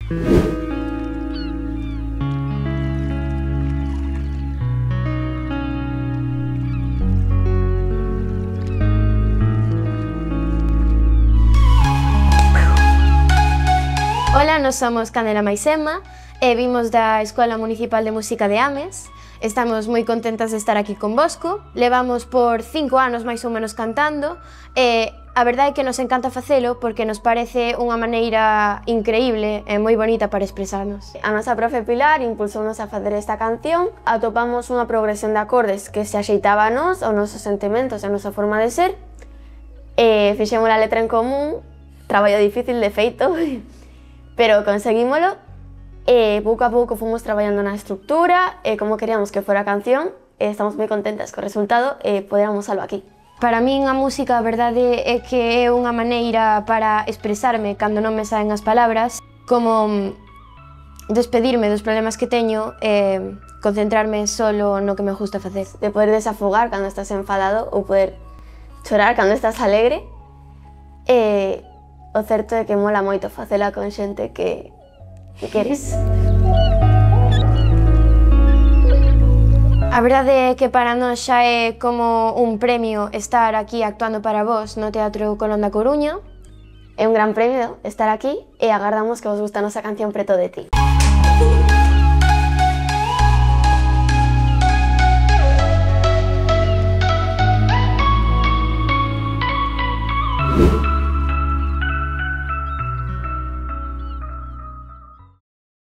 Ola, nós somos Candela mais Emma e vimos da Escola Municipal de Música de Ames. Estamos moi contentas de estar aquí convosco. Levamos por 5 anos máis ou menos cantando e a verdade é que nos encanta facelo porque nos parece unha maneira increíble e moi bonita para expresarnos. A nosa profe Pilar impulsounos a facer esta canción. Atopamos unha progresión de acordes que se axeitaba a nós, aos nosos sentimentos e a nosa forma de ser e fixemos a letra en común, traballo difícil de feito, pero conseguímolo e pouco a pouco fomos traballando na estructura e como queríamos que fora a canción e estamos moi contentas co resultado e poderamos usalo aquí. Para min a música a verdade é que é unha maneira para expresarme cando non me saen as palabras, como despedirme dos problemas que teño e concentrarme solo no que me gusta facer. De poder desafogar cando estás enfadado ou poder chorar cando estás alegre e o certo é que mola moito facela con xente que queres. A verdade é que para nós xa é como un premio estar aquí actuando para vos no Teatro Colón da Coruña. É un gran premio estar aquí e agardamos que vos guste a nosa canción Preto de ti.